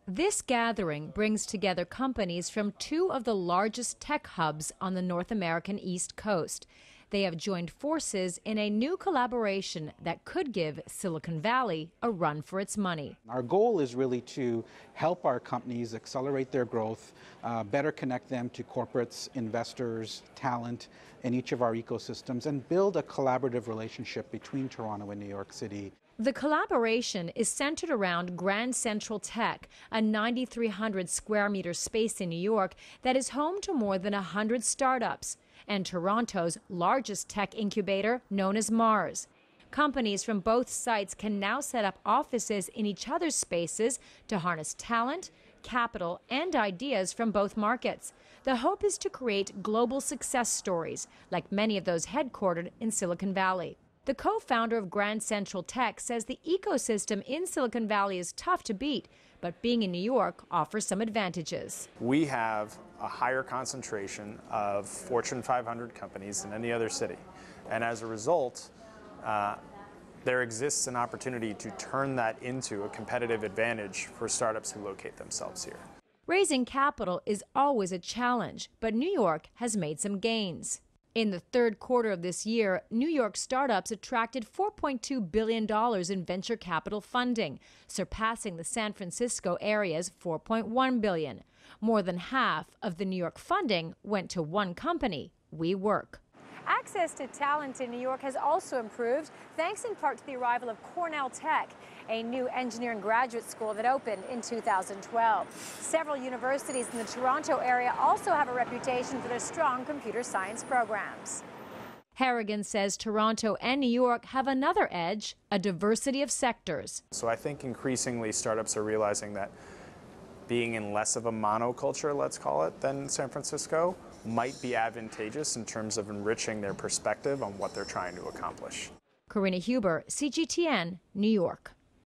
This gathering brings together companies from two of the largest tech hubs on the North American East Coast. They have joined forces in a new collaboration that could give Silicon Valley a run for its money. Our goal is really to help our companies accelerate their growth, better connect them to corporates, investors, talent in each of our ecosystems, and build a collaborative relationship between Toronto and New York City. The collaboration is centered around Grand Central Tech, a 9,300 square meter space in New York that is home to more than 100 startups, and Toronto's largest tech incubator known as Mars. Companies from both sites can now set up offices in each other's spaces to harness talent, capital, and ideas from both markets. The hope is to create global success stories, like many of those headquartered in Silicon Valley. The co-founder of Grand Central Tech says the ecosystem in Silicon Valley is tough to beat, but being in New York offers some advantages. We have a higher concentration of Fortune 500 companies than any other city. And as a result, there exists an opportunity to turn that into a competitive advantage for startups who locate themselves here. Raising capital is always a challenge, but New York has made some gains. In the third quarter of this year, New York startups attracted $4.2 billion in venture capital funding, surpassing the San Francisco area's $4.1 billion. More than half of the New York funding went to one company, WeWork. Access to talent in New York has also improved, thanks in part to the arrival of Cornell Tech, a new engineering graduate school that opened in 2012. Several universities in the Toronto area also have a reputation for their strong computer science programs. Harrigan says Toronto and New York have another edge, a diversity of sectors. So I think increasingly startups are realizing that being in less of a monoculture, let's call it, than San Francisco might be advantageous in terms of enriching their perspective on what they're trying to accomplish. Karina Huber, CGTN, New York.